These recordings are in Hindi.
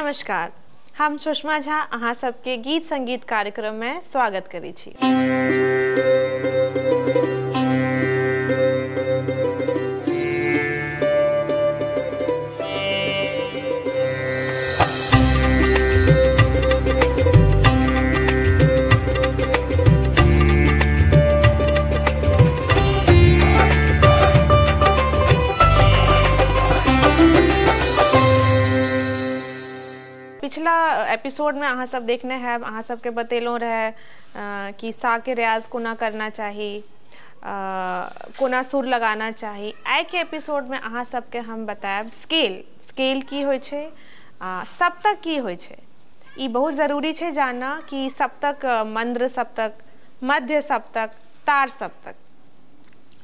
नमस्कार, हम सुषमा झा अहाँ सबके गीत संगीत कार्यक्रम में स्वागत करै छी। पिछला एपिसोड में अहाँ सब देखने हैं, अहाँ सबके बतेलहुँ रहे कि सा के रियाज कोना करना चाही, कोना सुर लगाना चाही। आइ के एपिसोड में अहाँ सबके हम बतायब स्केल की होइ छै, सप्तक की होइ छै। ई बहुत ज़रूरी छै जानना कि सप्तक, मंद्र सप्तक, मध्य सप्तक, तार सप्तक,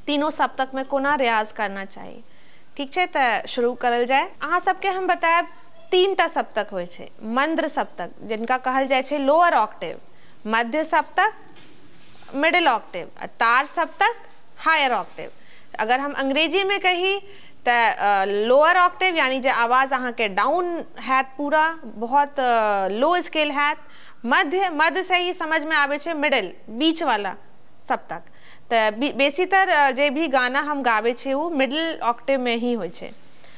तीनों सप्तक में कोना रियाज करना चाही। ठीक छै, तो शुरू करल जाए। अहाँ सबके हम बतायब 3टा सप्तक होइ छै। मंद्र सप्तक जिनका कहल जाए छै लोअर ऑक्टेव, मध्य सप्तक मिडिल ऑक्टेव, तार सप्तक हायर ऑक्टेव। अगर हम अंग्रेजी में कही तो लोअर ऑक्टेव यानी जो आवाज़ अहाँ के डाउन हैत, पूरा बहुत लो स्केल हैत। मध्य से ही समझ में आवे छै मिडिल, बीच वाला सप्तक। तो बेसीतर जे भी गाना हम गावे छे वो मिडिल ऑक्टेव में ही होइ छै।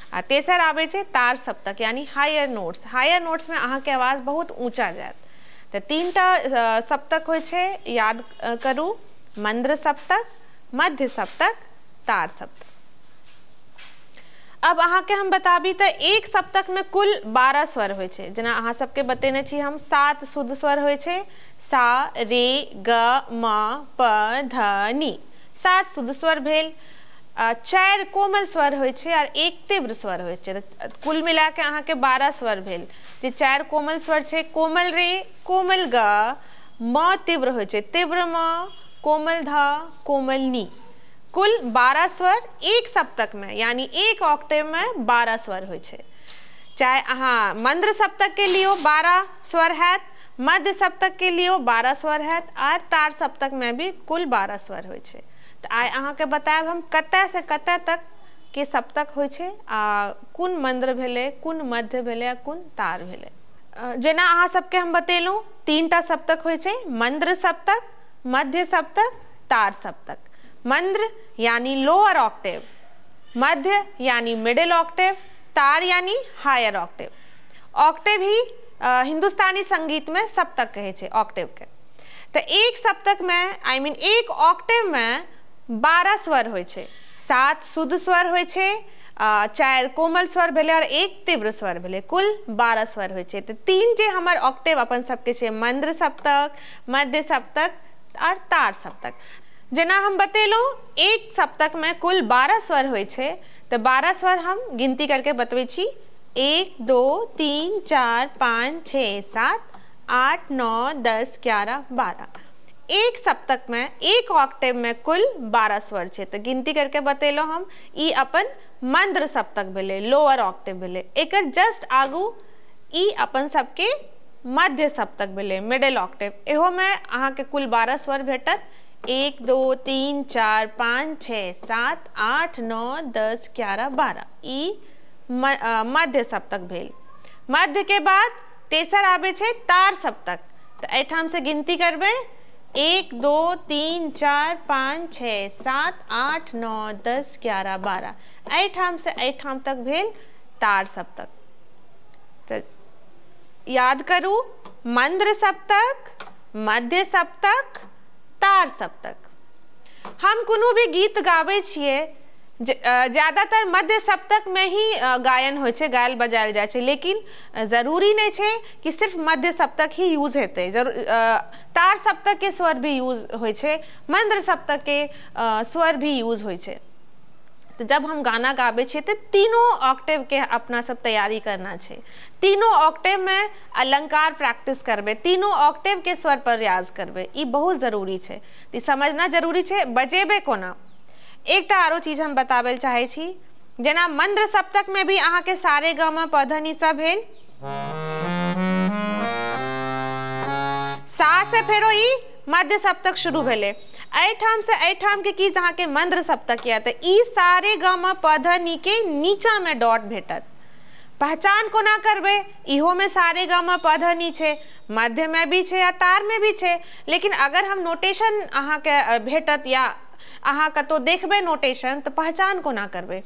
आ तेसर आवे छै तार सप्तक यानी हायर नोट्स में अहाँ के आवाज बहुत ऊंचा जात। तो 3टा सप्तक होइ छै, याद करू, मंद्र सप्तक, मध्य सप्तक, तार सप्तक। अब अहाँ के हम बताबी तो एक सप्तक में कुल 12 स्वर होइ छै। जेना अहाँ सबके बतेने छी हम 7 शुद्ध स्वर होइ छै, सा रे ग म प ध नि, 7 शुद्ध स्वर भेल। 4 कोमल स्वर होइ छै और 1 तीव्र स्वर होइ छै। कुल मिला के अहाँ के 12 स्वर भेल। जे 4 कोमल स्वर छै, कोमल रे, कोमल ग, म तीव्र होइ छै, तीव्र म, कोमल ध, कोमल नि। कुल 12 स्वर एक सप्तक में यानी एक ऑक्टेव में 12 स्वर होइ छै। चाहे अहाँ मंद्र सप्तक के लिए 12 स्वर हैत, मध्य सप्तक के लिए 12 स्वर हैत और तार सप्तक में भी कुल 12 स्वर होइ छै। तो आइ अहाँ के बतायब हम कतय से कतय तक के सप्तक होइ छै, कुन मंद्र भेले, कुन मध्य भेले, कुन तार भेले। जेना अहाँ सबके हम बतेलहुँ 3टा सप्तक होइ छै, मंद्र सप्तक, मध्य सप्तक, तार सप्तक। मंद्र यानी लोअर ऑक्टेव, मध्य यानी मिडिल ऑक्टेव, तार यानी हायर ऑक्टेव। ऑक्टेव ही हिंदुस्तानी संगीत में सप्तक कहे छै ऑक्टेव के। तो एक सप्तक में एक ऑक्टेव में 12 स्वर होइ छै। 7 शुद्ध स्वर होइ छै, 4 कोमल स्वर भेले और 1 तीव्र स्वर भेले, कुल 12 स्वर होइ छै। तो 3 जे हमर ऑक्टेव अपन सबके छै, मंद्र सप्तक, मध्य सप्तक और तार सप्तक। जेना हम बतेलहुँ एक सप्तक में कुल 12 स्वर होइ छै। तो 12 स्वर हम गिनती करके बतबै छी। 1 2 3 4 5 6 7 8 9 10 11 12। एक सप्तक में एक ऑक्टेव में कुल 12 स्वर छै। तो गिनती करके बतेलहुँ हम। ई अपन मंद्र सप्तक भेले, लोअर ऑक्टेव भेले। एकर जस्ट आगू ई अपन सबके मध्य सप्तक भेले, मिडिल ऑक्टेव। एहो में अहाँ के कुल 12 स्वर भेटत। 1 2 3 4 5 6 7 8 9 10 11 12। ई मध्य सप्तक भेल। मध्य के बाद तेसर आबे छै तार सप्तक। तो एठाम से गिनती करबे 1 2 3 4 5 6 7 8 9 10 11 12। एठाम से एठाम तक भेल तार सप्तक। तो याद करू, मंद्र सप्तक, मध्य सप्तक, तार सप्तक। हम कोनो भी गीत गाबै छियै, ज़्यादातर मध्य सप्तक में ही गायन होइ छै, गायल बजायल जाइ छै। लेकिन ज़रूरी नहीं छै कि सिर्फ मध्य सप्तक ही यूज हेतै। तार सप्तक के स्वर भी यूज होइ छै, मंद्र सप्तक के स्वर भी यूज होइ छै। तो जब हम गाना गाबै छियै तो तीनों ऑक्टेव के अपना सब तैयारी करना छै। तीनों ऑक्टेव में अलंकार प्रैक्टिस करबे, तीनों ऑक्टेव के स्वर पर रियाज करबे। ई बहुत जरूरी छै, ई समझना जरूरी छै। बजेबे कोना, एकटा आरो चीज हम बताबै चाहे छी। जेना मंद्र सप्तक में भी अहाँ के सारे ग म प ध नि सा भेल। सा से फेरो ई मध्य सप्तक शुरू भेले। एठाम से एठाम के की जहाँ के मंद्र सप्तक या तो ई सारे ग म प ध नि के नीचा में डॉट भेटत। पहचान कोना करबे, इहो में सारे ग म प ध नि छे, मध्य में भी छे आ तार में भी छे। लेकिन अगर हम नोटेशन अहाँ के भेटत या अहाँ कतो देखबे नोटेशन तो पहचान कोना करबे।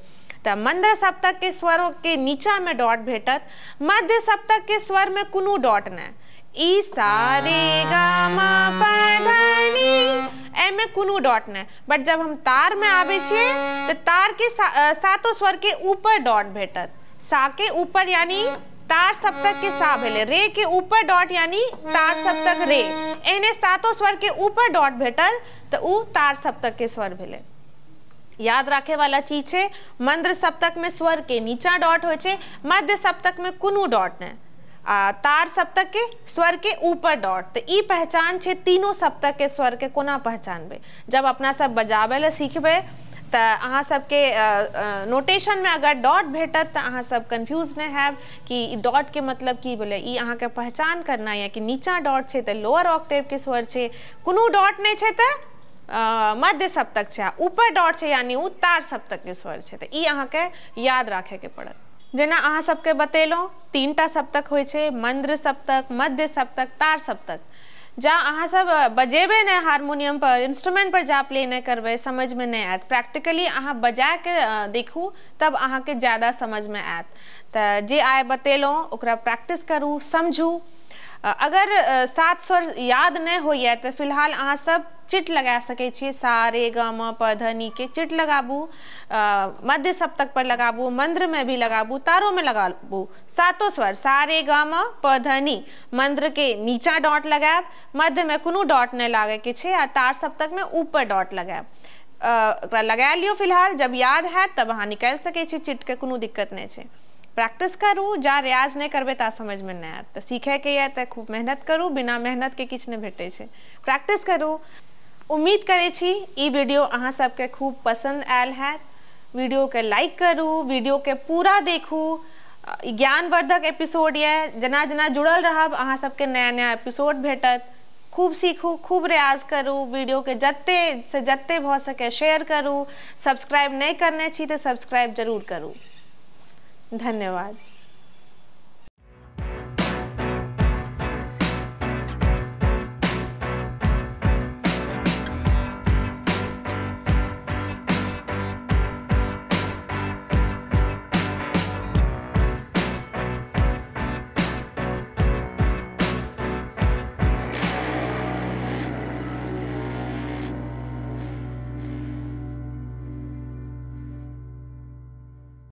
तो मंद्र सप्तक के स्वरों के नीचा में डॉट भेटत, मध्य सप्तक के स्वर में कोनो डॉट नहीं। ई सा रे ग म प ध नि ए में कोनो डॉट नहीं। बट जब हम तार में आवे छिए तो तार के सातों स्वर के ऊपर डॉट भेटत। सा के ऊपर यानी तार सप्तक के सा भेले, रे के ऊपर डॉट यानी तार सप्तक रे। एने सातों स्वर के ऊपर डॉट भेटल तो उ तार सप्तक के स्वर भेले। याद रखे वाला चीज है, मंद्र सप्तक में स्वर के नीचा डॉट हो छे, मध्य सप्तक में कोनो डॉट नहीं, तार सप्तक के स्वर के ऊपर डॉट। तो ई पहचान छे तीनों सप्तक के स्वर के कोना पहचानबे। जब अपना सब बजाबे ला सीखबे तो अहाँ सबके नोटेशन में अगर डॉट भेटत तो अहाँ सब कंफ्यूज नहीं हैब कि डॉट के मतलब की बोले। ई अहाँ के पहचान करना है कि नीचा डॉट छे तो लोअर ऑक्टेव के स्वर छे, कोनो डॉट नहीं छे तो मध्य सप्तक छे, ऊपर डॉट छे यानी उ तार सप्तक के स्वर छे। तो ई अहाँ के याद रखे के पड़त। जेना अहाँ सबके बतेलो तीनटा सप्तक होय छे, मंद्र सप्तक, मध्य सप्तक, तार सप्तक। जा अहाँ सब बजेबे नहीं हारमोनियम पर, इंस्ट्रूमेंट पर जा प्ले नहीं करबे, समझ में नहीं आयत। प्रैक्टिकली अहाँ बजा के देखू तब अहाँ के ज़्यादा समझ में आयत। तो जे आए बतेलो ओकरा प्रैक्टिस करू, समझू। अगर सात स्वर याद नहीं होइए तो फिलहाल अहाँ सब चिट लगा सके छी। सा रे ग म प ध नि के चिट लगाबू, मध्य सप्तक पर लगाबू, मंद्र में भी लगाबू, तारों में लगाबू। सातों स्वर सा रे ग म प ध नि, मंद्र के नीचा डॉट लगाब, मध्य में कोनो डॉट नहीं लागे के छे और तार सप्तक में ऊपर डॉट लगाब। लगा लियो फिलहाल, जब याद है तब अहाँ निकाल सके छी चिट के, कोनो दिक्कत नहीं छे। प्रैक्टिस करू, जा रियाज नहीं करबे ता समझ में नहीं आयत। तो सीखे के ये तो खूब मेहनत करू, बिना मेहनत के किछ नहीं भेटे छे। प्रैक्टिस करू। उम्मीद करे छी ई वीडियो अहाँ सबके खूब पसंद आयल है। वीडियो के लाइक करू, वीडियो के पूरा देखू। ज्ञानवर्धक एपिसोड ये, जना जना जुड़ल रहब अहाँ सबके नया नया एपिसोड भेटत। खूब सीखू, खूब रियाज करू, वीडियो के जत्ते से जत्ते भ सके शेयर करू। सब्सक्राइब नहीं करने छी तो सब्सक्राइब जरूर करू। धन्यवाद।